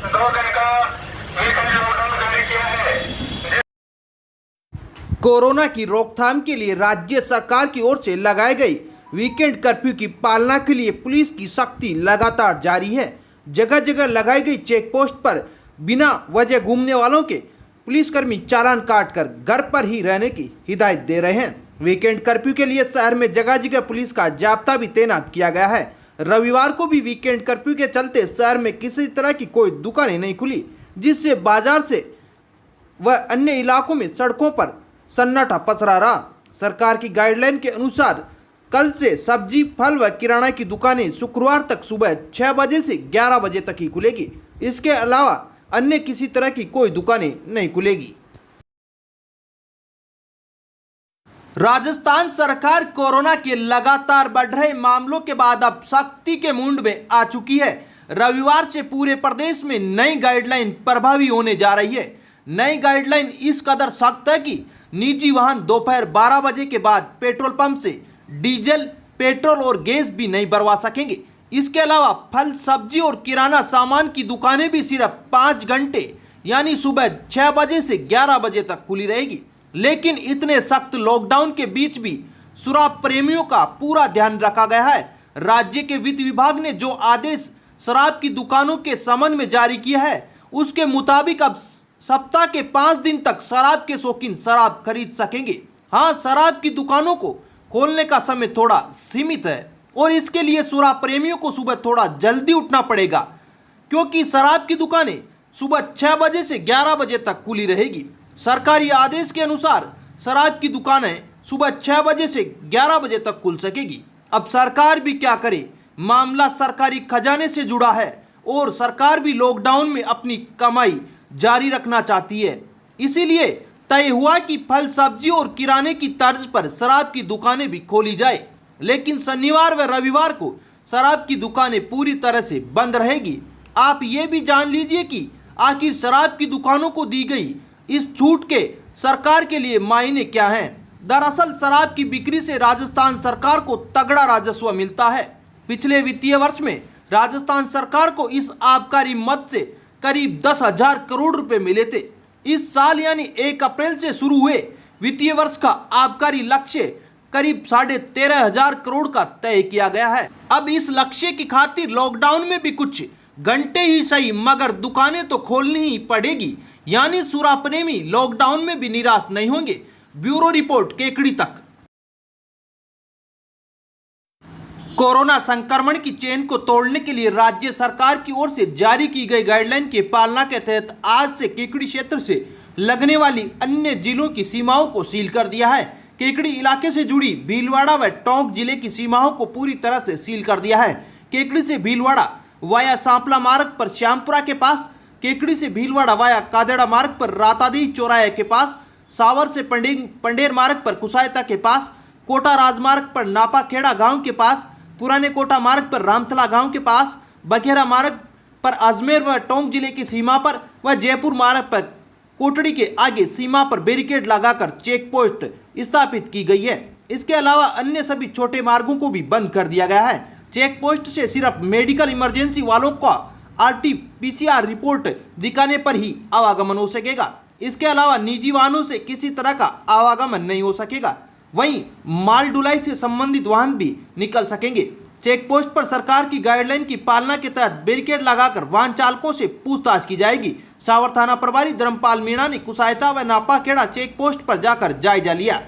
2 दिन का weekend lockdown जारी किया है। कोरोना की रोकथाम के लिए राज्य सरकार की ओर से लगाए गए वीकेंड कर्फ्यू की पालना के लिए पुलिस की सख्ती लगातार जारी है। जगह जगह लगाई गई चेक पोस्ट पर बिना वजह घूमने वालों के पुलिसकर्मी चालान काटकर घर पर ही रहने की हिदायत दे रहे हैं। वीकेंड कर्फ्यू के लिए शहर में जगह जगह पुलिस का जाब्ता भी तैनात किया गया है। रविवार को भी वीकेंड कर्फ्यू के चलते शहर में किसी तरह की कोई दुकानें नहीं खुली, जिससे बाजार से व अन्य इलाकों में सड़कों पर सन्नाटा पसरा रहा। सरकार की गाइडलाइन के अनुसार कल से सब्जी, फल व किराना की दुकानें शुक्रवार तक सुबह 6 बजे से 11 बजे तक ही खुलेगी। इसके अलावा अन्य किसी तरह की कोई दुकानें नहीं खुलेगी। राजस्थान सरकार कोरोना के लगातार बढ़ रहे मामलों के बाद अब सख्ती के मूड में आ चुकी है। रविवार से पूरे प्रदेश में नई गाइडलाइन प्रभावी होने जा रही है। नई गाइडलाइन इस कदर सख्त है कि निजी वाहन दोपहर 12 बजे के बाद पेट्रोल पंप से डीजल, पेट्रोल और गैस भी नहीं भरवा सकेंगे। इसके अलावा फल, सब्जी और किराना सामान की दुकानें भी सिर्फ 5 घंटे यानी सुबह 6 बजे से 11 बजे तक खुली रहेगी। लेकिन इतने सख्त लॉकडाउन के बीच भी शराब प्रेमियों का पूरा ध्यान रखा गया है। राज्य के वित्त विभाग ने जो आदेश शराब की दुकानों के संबंध में जारी किया है, उसके मुताबिक अब सप्ताह के 5 दिन तक शराब के शौकीन शराब खरीद सकेंगे। हाँ, शराब की दुकानों को खोलने का समय थोड़ा सीमित है और इसके लिए शराब प्रेमियों को सुबह थोड़ा जल्दी उठना पड़ेगा, क्योंकि शराब की दुकानें सुबह 6 बजे से 11 बजे तक खुली रहेगी। सरकारी आदेश के अनुसार शराब की दुकानें सुबह 6 बजे से 11 बजे तक खुल सकेगी। अब सरकार भी क्या करे, मामला सरकारी खजाने से जुड़ा है और सरकार भी लॉकडाउन में अपनी कमाई जारी रखना चाहती है। इसीलिए तय हुआ कि फल, सब्जी और किराने की तर्ज पर शराब की दुकानें भी खोली जाए। लेकिन शनिवार व रविवार को शराब की दुकानें पूरी तरह से बंद रहेगी। आप ये भी जान लीजिए कि आखिर शराब की दुकानों को दी गई इस छूट के सरकार के लिए मायने क्या हैं। दरअसल शराब की बिक्री से राजस्थान सरकार को तगड़ा राजस्व मिलता है। पिछले वित्तीय वर्ष में राजस्थान सरकार को इस आबकारी मद से करीब 10,000 करोड़ रुपए मिले थे। इस साल यानी 1 अप्रैल से शुरू हुए वित्तीय वर्ष का आबकारी लक्ष्य करीब 13,500 करोड़ का तय किया गया है। अब इस लक्ष्य की खातिर लॉकडाउन में भी कुछ घंटे ही सही मगर दुकानें तो खोलनी ही पड़ेगी, यानी शराब प्रेमी लॉकडाउन में भी निराश नहीं होंगे। ब्यूरो रिपोर्ट, केकड़ी तक। कोरोना संक्रमण की चेन को तोड़ने के लिए राज्य सरकार की ओर से जारी की गई गाइडलाइन की पालना के तहत आज से केकड़ी क्षेत्र से लगने वाली अन्य जिलों की सीमाओं को सील कर दिया है। केकड़ी इलाके से जुड़ी भीलवाड़ा व टोंक जिले की सीमाओं को पूरी तरह से सील कर दिया है। केकड़ी से भीलवाड़ा वाया सांपला मार्ग पर श्यामपुरा के पास, केकड़ी से भीलवाड़ा वाया कादेड़ा मार्ग पर रातादी चौराहे के पास, सावर से पंडेर मार्ग पर कुसायता के पास, कोटा राजमार्ग पर नापाखेड़ा गांव के पास, पुराने कोटा मार्ग पर रामथला गांव के पास, बघेरा मार्ग पर अजमेर व टोंक जिले की सीमा पर व जयपुर मार्ग पर कोटड़ी के आगे सीमा पर बैरिकेड लगाकर चेक पोस्ट स्थापित की गई है। इसके अलावा अन्य सभी छोटे मार्गों को भी बंद कर दिया गया है। चेक पोस्ट से सिर्फ मेडिकल इमरजेंसी वालों का RT-PCR रिपोर्ट दिखाने पर ही आवागमन हो सकेगा। इसके अलावा निजी वाहनों से किसी तरह का आवागमन नहीं हो सकेगा। वहीं माल ढुलाई से संबंधित वाहन भी निकल सकेंगे। चेक पोस्ट पर सरकार की गाइडलाइन की पालना के तहत बैरिकेड लगाकर वाहन चालकों से पूछताछ की जाएगी। सावर थाना प्रभारी धर्मपाल मीणा ने कुसायता व नापाखेड़ा चेक पोस्ट पर जाकर जायजा लिया।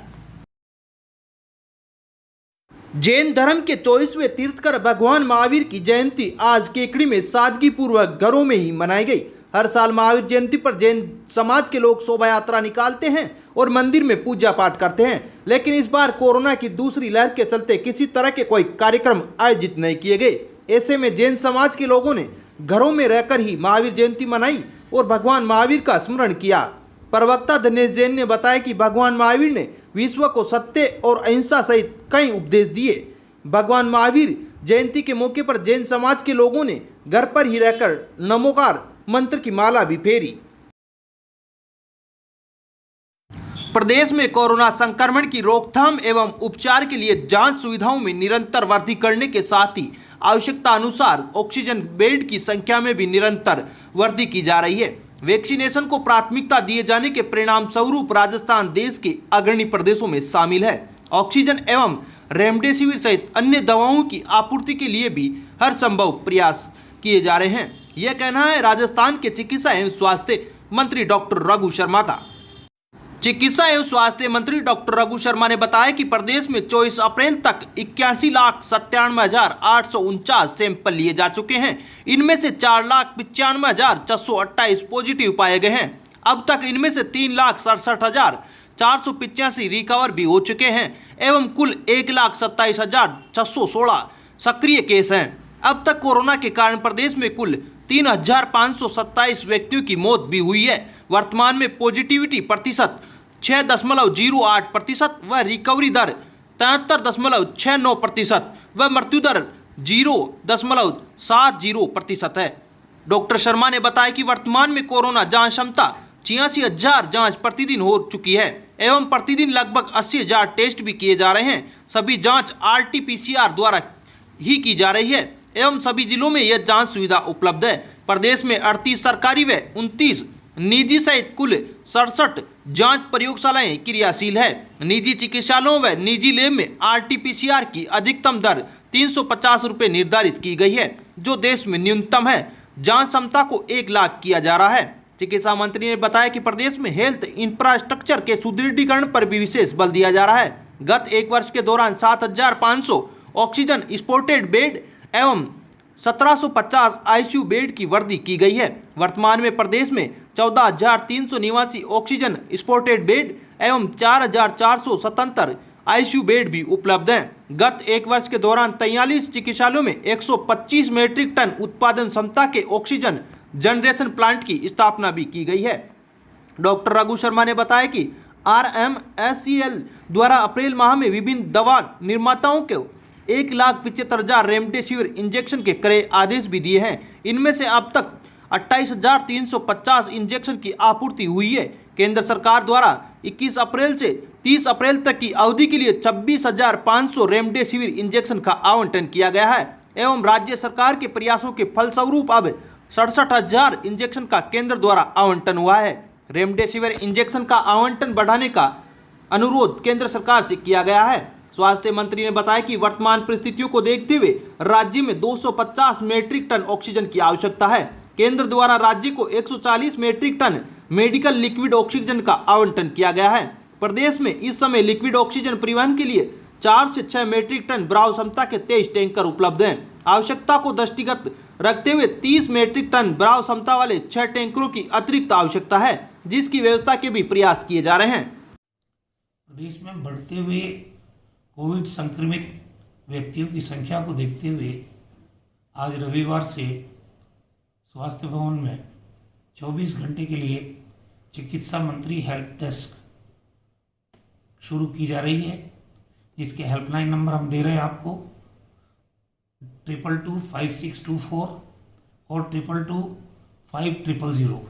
जैन धर्म के 24वें तीर्थकर भगवान महावीर की जयंती आज केकड़ी में सादगीपूर्वक घरों में ही मनाई गई। हर साल महावीर जयंती पर जैन समाज के लोग शोभा यात्रा निकालते हैं और मंदिर में पूजा पाठ करते हैं, लेकिन इस बार कोरोना की दूसरी लहर के चलते किसी तरह के कोई कार्यक्रम आयोजित नहीं किए गए। ऐसे में जैन समाज के लोगों ने घरों में रहकर ही महावीर जयंती मनाई और भगवान महावीर का स्मरण किया। प्रवक्ता दिनेश जैन ने बताया कि भगवान महावीर ने विश्व को सत्य और अहिंसा सहित कई उपदेश दिए। भगवान महावीर जयंती के मौके पर जैन समाज के लोगों ने घर पर ही रहकर नमोकार मंत्र की माला भी फेरी। प्रदेश में कोरोना संक्रमण की रोकथाम एवं उपचार के लिए जांच सुविधाओं में निरंतर वृद्धि करने के साथ ही आवश्यकता अनुसार ऑक्सीजन बेड की संख्या में भी निरंतर वृद्धि की जा रही है। वैक्सीनेशन को प्राथमिकता दिए जाने के परिणाम स्वरूप राजस्थान देश के अग्रणी प्रदेशों में शामिल है। ऑक्सीजन एवं रेमडेसिविर सहित अन्य दवाओं की आपूर्ति के लिए भी हर संभव प्रयास किए जा रहे हैं। यह कहना है राजस्थान के चिकित्सा एवं स्वास्थ्य मंत्री डॉक्टर रघु शर्मा का। चिकित्सा एवं स्वास्थ्य मंत्री डॉक्टर रघु शर्मा ने बताया कि प्रदेश में 24 अप्रैल तक 81,97,849 सैंपल लिए जा चुके हैं। इनमें से 4,95,628 पॉजिटिव पाए गए हैं। अब तक इनमें से 3,67,485 रिकवर भी हो चुके हैं एवं कुल 1,27,616 सक्रिय केस हैं। अब तक कोरोना के कारण प्रदेश में कुल 3,527 व्यक्तियों की मौत भी हुई है। वर्तमान में पॉजिटिविटी प्रतिशत 6.08% व रिकवरी दर 73.69% व मृत्यु दर 0.70% है। डॉक्टर शर्मा ने बताया कि वर्तमान में कोरोना जांच क्षमता 86,000 जांच प्रतिदिन हो चुकी है एवं प्रतिदिन लगभग 80,000 टेस्ट भी किए जा रहे हैं। सभी जांच RT-PCR द्वारा ही की जा रही है एवं सभी जिलों में यह जांच सुविधा उपलब्ध है। प्रदेश में 38 सरकारी व 29 निजी सहित कुल 67 जांच प्रयोगशालाएं क्रियाशील है। निजी चिकित्सालयों व निजी लैब में RT-PCR की अधिकतम दर 350 रुपये निर्धारित की गई है, जो देश में न्यूनतम है। जांच क्षमता को 1 लाख किया जा रहा है। चिकित्सा मंत्री ने बताया कि प्रदेश में हेल्थ इंफ्रास्ट्रक्चर के सुदृढ़ीकरण पर भी विशेष बल दिया जा रहा है। गत 1 वर्ष के दौरान 7,500 ऑक्सीजन सपोर्टेड बेड एवं 1,750 ICU बेड की वृद्धि की गई है। वर्तमान में प्रदेश में 14,389 ऑक्सीजन सपोर्टेड बेड एवं 4,477 ICU बेड भी उपलब्ध हैं। गत 1 वर्ष के दौरान 43 चिकित्सालयों में 125 मीट्रिक टन उत्पादन क्षमता के ऑक्सीजन जनरेशन प्लांट की स्थापना भी की गई है। डॉक्टर रघु शर्मा ने बताया कि RMSCL द्वारा अप्रैल माह में विभिन्न दवा निर्माताओं को 1,75,000 रेमडेसिविर इंजेक्शन के क्रय आदेश भी दिए हैं। इनमें से अब तक 28,350 इंजेक्शन की आपूर्ति हुई है। केंद्र सरकार द्वारा 21 अप्रैल से 30 अप्रैल तक की अवधि के लिए 26,500 रेमडेसिविर इंजेक्शन का आवंटन किया गया है एवं राज्य सरकार के प्रयासों के फलस्वरूप अब 67,000 इंजेक्शन का केंद्र द्वारा आवंटन हुआ है। रेमडेसिविर इंजेक्शन का आवंटन बढ़ाने का अनुरोध केंद्र सरकार से किया गया है। स्वास्थ्य मंत्री ने बताया कि वर्तमान परिस्थितियों को देखते हुए राज्य में 250 मीट्रिक टन ऑक्सीजन की आवश्यकता है। केंद्र द्वारा राज्य को 140 metric tonne medical liquid oxygen का आवंटन किया गया है। प्रदेश में इस समय लिक्विड ऑक्सीजन परिवहन के लिए 4 से 6 मीट्रिक टन भराव क्षमता के 23 टैंकर उपलब्ध हैं। आवश्यकता को दृष्टिगत रखते हुए 30 मीट्रिक टन भराव क्षमता वाले 6 टैंकरों की अतिरिक्त आवश्यकता है, जिसकी व्यवस्था के भी प्रयास किए जा रहे हैं। प्रदेश में बढ़ते हुए कोविड संक्रमित व्यक्तियों की संख्या को देखते हुए आज रविवार से स्वास्थ्य भवन में 24 घंटे के लिए चिकित्सा मंत्री हेल्प डेस्क शुरू की जा रही है, जिसके हेल्पलाइन नंबर हम दे रहे हैं आपको 222-5624 और 222-5000।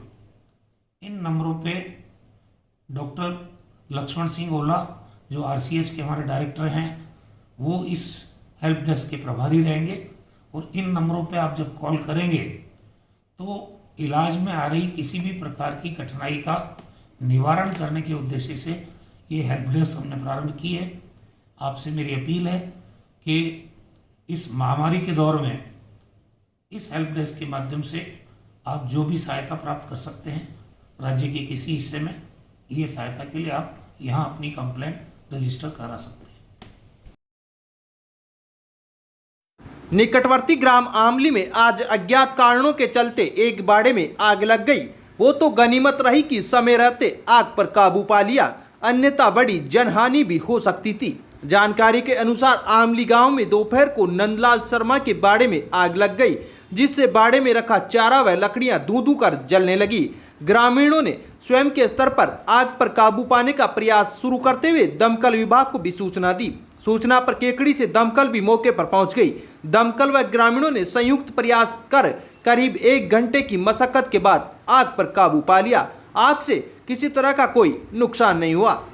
इन नंबरों पे डॉक्टर लक्ष्मण सिंह ओला जो RCH के हमारे डायरेक्टर हैं, वो इस हेल्प डेस्क के प्रभारी रहेंगे और इन नंबरों पे आप जब कॉल करेंगे तो इलाज में आ रही किसी भी प्रकार की कठिनाई का निवारण करने के उद्देश्य से ये हेल्प डेस्क हमने प्रारंभ की है। आपसे मेरी अपील है कि इस महामारी के दौर में इस हेल्प डेस्क के माध्यम से आप जो भी सहायता प्राप्त कर सकते हैं राज्य के किसी हिस्से में, ये सहायता के लिए आप यहाँ अपनी कंप्लेंट रजिस्टर करा सकते हैं। निकटवर्ती ग्राम आमली में आज अज्ञात कारणों के चलते एक बाड़े में आग लग गई। वो तो गनीमत रही कि समय रहते आग पर काबू पा लिया, अन्यथा बड़ी जनहानि भी हो सकती थी। जानकारी के अनुसार आमली गांव में दोपहर को नंदलाल शर्मा के बाड़े में आग लग गई, जिससे बाड़े में रखा चारा व लकड़ियां धू-धू कर जलने लगी। ग्रामीणों ने स्वयं के स्तर पर आग पर काबू पाने का प्रयास शुरू करते हुए दमकल विभाग को भी सूचना दी। सूचना पर केकड़ी से दमकल भी मौके पर पहुंच गई। दमकल व ग्रामीणों ने संयुक्त प्रयास कर करीब 1 घंटे की मशक्कत के बाद आग पर काबू पा लिया। आग से किसी तरह का कोई नुकसान नहीं हुआ।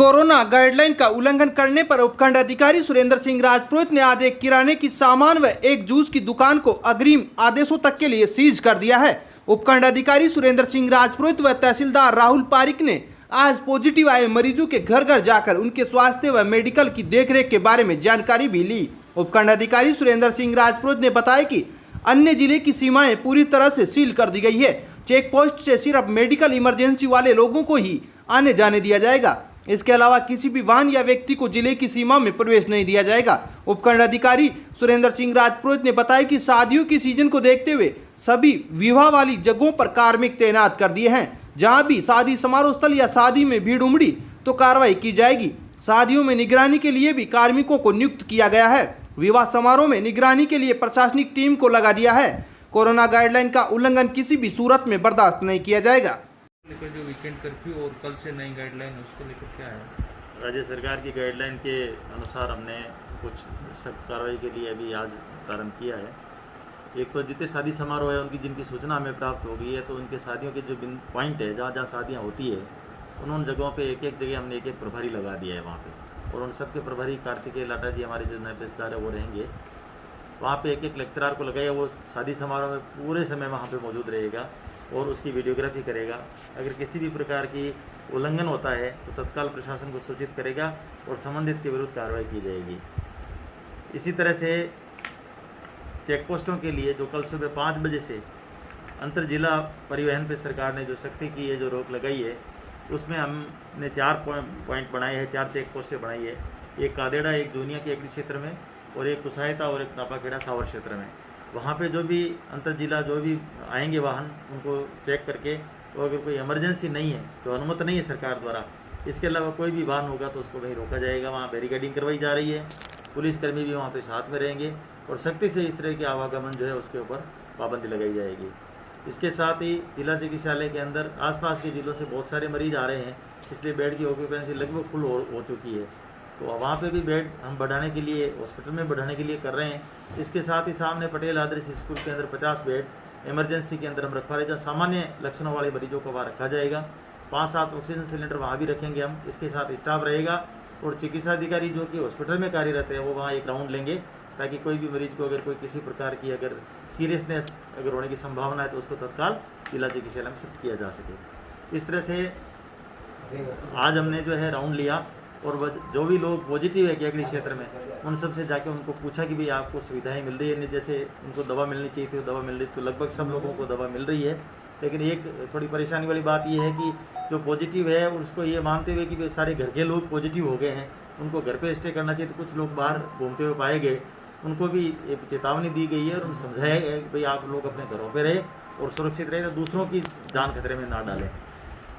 कोरोना गाइडलाइन का उल्लंघन करने पर उपखंड अधिकारी सुरेंद्र सिंह राजपुरोहित ने आज एक किराने की सामान व एक जूस की दुकान को अग्रिम आदेशों तक के लिए सीज कर दिया है। उपखंड अधिकारी सुरेंद्र सिंह राजपुरोहित व तहसीलदार राहुल पारिक ने आज पॉजिटिव आए मरीजों के घर घर जाकर उनके स्वास्थ्य व मेडिकल की देखरेख के बारे में जानकारी भी ली। उपखंड अधिकारी सुरेंद्र सिंह राजपुरोहित ने बताया कि अन्य जिले की सीमाएं पूरी तरह से सील कर दी गई है। चेक पोस्ट से सिर्फ मेडिकल इमरजेंसी वाले लोगों को ही आने जाने दिया जाएगा। इसके अलावा किसी भी वाहन या व्यक्ति को जिले की सीमा में प्रवेश नहीं दिया जाएगा। उपखंड अधिकारी सुरेंद्र सिंह राजपुरोहित ने बताया कि शादियों की सीजन को देखते हुए सभी विवाह वाली जगहों पर कार्मिक तैनात कर दिए हैं। जहां भी शादी समारोह स्थल या शादी में भीड़ उमड़ी तो कार्रवाई की जाएगी। शादियों में निगरानी के लिए भी कार्मिकों को नियुक्त किया गया है। विवाह समारोह में निगरानी के लिए प्रशासनिक टीम को लगा दिया है। कोरोना गाइडलाइन का उल्लंघन किसी भी सूरत में बर्दाश्त नहीं किया जाएगा। लेकर जो वीकेंड कर्फ्यू और कल से नई गाइडलाइन उसको लेकर क्या है? राज्य सरकार की गाइडलाइन के अनुसार हमने कुछ सख्त कार्रवाई के लिए अभी आज प्रारंभ किया है। एक तो जितने शादी समारोह है उनकी जिनकी सूचना हमें प्राप्त हो गई है तो उनके शादियों के जो पॉइंट है जहाँ जहाँ शादियाँ होती है उन जगहों पे एक एक जगह हमने एक एक प्रभारी लगा दिया है वहाँ पे, और उन सबके प्रभारी कार्तिकेय लाटा जी हमारे जो निर्देशदार है वो रहेंगे। वहाँ पे एक एक लेक्चरार को लगाया, वो शादी समारोह में पूरे समय वहाँ पे मौजूद रहेगा और उसकी वीडियोग्राफी करेगा। अगर किसी भी प्रकार की उल्लंघन होता है तो तत्काल प्रशासन को सूचित करेगा और संबंधित के विरुद्ध कार्रवाई की जाएगी। इसी तरह से चेक पोस्टों के लिए जो कल सुबह 5 बजे से अंतर जिला परिवहन पे सरकार ने जो सख्ती की है, जो रोक लगाई है, उसमें हमने 4 पॉइंट बनाए हैं, 4 चेक पोस्टें बनाई है। एक कादेड़ा, एक जूनिया के एग्री क्षेत्र में और एक कुसायता और एक नापाखेड़ा सावर क्षेत्र में। वहाँ पे जो भी अंतर जिला जो भी आएंगे वाहन उनको चेक करके, तो अगर कोई इमरजेंसी नहीं है तो अनुमति नहीं है सरकार द्वारा, इसके अलावा कोई भी वाहन होगा तो उसको वहीं रोका जाएगा। वहाँ बैरिकेडिंग करवाई जा रही है, पुलिसकर्मी भी वहाँ पे साथ में रहेंगे और सख्ती से इस तरह के आवागमन जो है उसके ऊपर पाबंदी लगाई जाएगी। इसके साथ ही जिला चिकित्सालय के अंदर आसपास के जिलों से बहुत सारे मरीज आ रहे हैं, इसलिए बेड की ऑक्यूपेंसी लगभग फुल हो चुकी है। तो वहाँ पे भी बेड हम बढ़ाने के लिए, हॉस्पिटल में बढ़ाने के लिए कर रहे हैं। इसके साथ ही सामने पटेल आदर्श स्कूल के अंदर 50 बेड इमरजेंसी के अंदर हम रखवा रहे हैं, जहाँ सामान्य लक्षणों वाले मरीजों को वहाँ रखा जाएगा। 5-7 ऑक्सीजन सिलेंडर वहाँ भी रखेंगे हम। इसके साथ स्टाफ रहेगा और चिकित्सा अधिकारी जो कि हॉस्पिटल में कार्यरत है वो वहाँ एक राउंड लेंगे, ताकि कोई भी मरीज को अगर कोई किसी प्रकार की अगर सीरियसनेस अगर होने की संभावना है तो उसको तत्काल जिला चिकित्सालय में शिफ्ट किया जा सके। इस तरह से आज हमने जो है राउंड लिया और जो भी लोग पॉजिटिव है केकड़ी क्षेत्र में उन सब से जाके उनको पूछा कि भाई आपको सुविधाएं मिल रही है, नहीं जैसे उनको दवा मिलनी चाहिए थी दवा मिल रही, तो लगभग सब लोगों को दवा मिल रही है। लेकिन एक थोड़ी परेशानी वाली बात ये है कि जो पॉजिटिव है उसको ये मानते हुए कि सारे घर के लोग पॉजिटिव हो गए हैं, उनको घर पे स्टे करना चाहिए, तो कुछ लोग बाहर घूमते हुए पाए गए, उनको भी एक चेतावनी दी गई है और उन्हें समझाया गया कि भाई आप लोग अपने घरों पे रहे और सुरक्षित रहे, तो दूसरों की जान खतरे में ना डालें।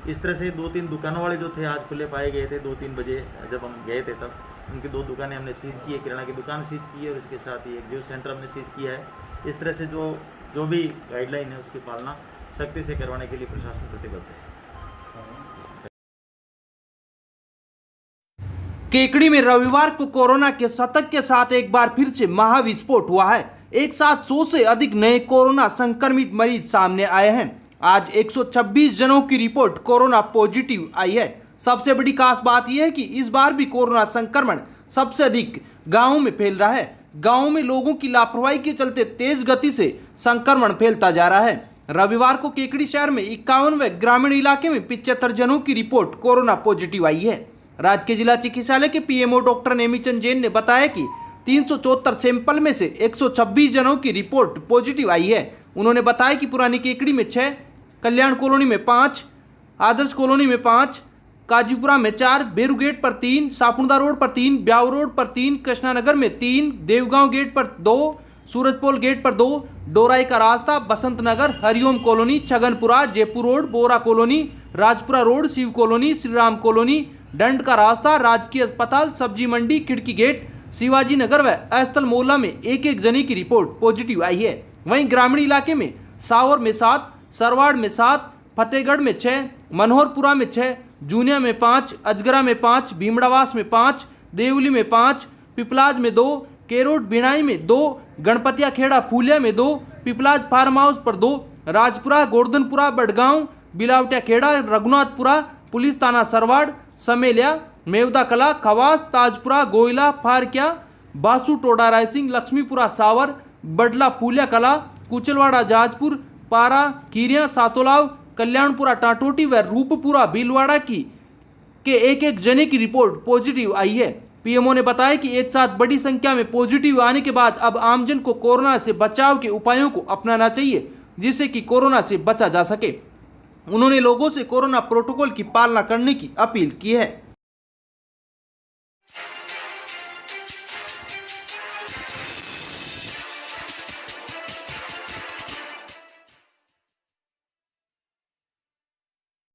इस तरह से 2-3 दुकानों वाले जो थे आज खुले पाए गए थे। 2-3 बजे जब हम गए थे तब उनकी 2 दुकानें हमने सीज की है, किराना की दुकान सीज की है और इसके साथ ही एक ज्यूस सेंटर हमने सीज किया है। इस तरह से जो भी गाइडलाइन है उसकी पालना सख्ती से करवाने के लिए प्रशासन प्रतिबद्ध है। केकड़ी में रविवार को कोरोना के शतक के साथ एक बार फिर से महाविस्फोट हुआ है। एक साथ 100 से अधिक नए कोरोना संक्रमित मरीज सामने आए हैं। आज 126 जनों की रिपोर्ट कोरोना पॉजिटिव आई है। सबसे बड़ी खास बात यह है कि इस बार भी कोरोना संक्रमण सबसे अधिक गांवों में फैल रहा है। गांवों में लोगों की लापरवाही के चलते तेज गति से संक्रमण फैलता जा रहा है। रविवार को केकड़ी शहर में 51 व ग्रामीण इलाके में 75 जनों की रिपोर्ट कोरोना पॉजिटिव आई है। राजकीय जिला चिकित्सालय के पीएमओ डॉक्टर नेमीचंद जैन ने बताया कि 374 सैंपल में से 126 जनों की रिपोर्ट पॉजिटिव आई है। उन्होंने बताया कि पुरानी केकड़ी में 6, कल्याण कॉलोनी में 5, आदर्श कॉलोनी में 5, काजीपुरा में 4, बेरू गेट पर 3, सापुंदा रोड पर 3, ब्याव रोड पर 3, कृष्णानगर में 3, देवगांव गेट पर 2, सूरजपोल गेट पर 2, डोराई का रास्ता, Basant Nagar, Hariom colony, Chhaganpura, Jaipur road, Bora colony, Rajpura road, Shiv colony, Shriram colony, Dand का रास्ता, राजकीय अस्पताल, सब्जी मंडी, खिड़की गेट, शिवाजी नगर व अस्थल मोहल्ला में एक एक जने की रिपोर्ट पॉजिटिव आई है। वहीं ग्रामीण इलाके में सावर में 7, सरवाड़ में 7, फतेहगढ़ में 6, मनोहरपुरा में 6, जूनिया में 5, अजगरा में 5, भीमड़ावास में 5, देवली में 5, पिपलाज में 2, केरोट बिनाई में 2, गणपतिया खेड़ा फूलिया में 2, पिपलाज फार्म हाउस पर 2, राजपुरा, गोर्धनपुरा, बड़गांव, बिलावटिया खेड़ा, रघुनाथपुरा, पुलिस थाना सरवाड़, समेलिया, मेवदा कला, खवास, ताजपुरा, गोयला, फारक्या, बासु, टोडा रायसिंह, लक्ष्मीपुरा, सावर, बडला, पुलिया कला, कुचलवाड़ा, जहाजपुर, पारा, खीरिया, सातोलाव, कल्याणपुरा, टाटोटी व रूपपुरा, भीलवाड़ा के एक एक जने की रिपोर्ट पॉजिटिव आई है। पीएमओ ने बताया कि एक साथ बड़ी संख्या में पॉजिटिव आने के बाद अब आमजन को कोरोना से बचाव के उपायों को अपनाना चाहिए, जिससे कि कोरोना से बचा जा सके। उन्होंने लोगों से कोरोना प्रोटोकॉल की पालना करने की अपील की है।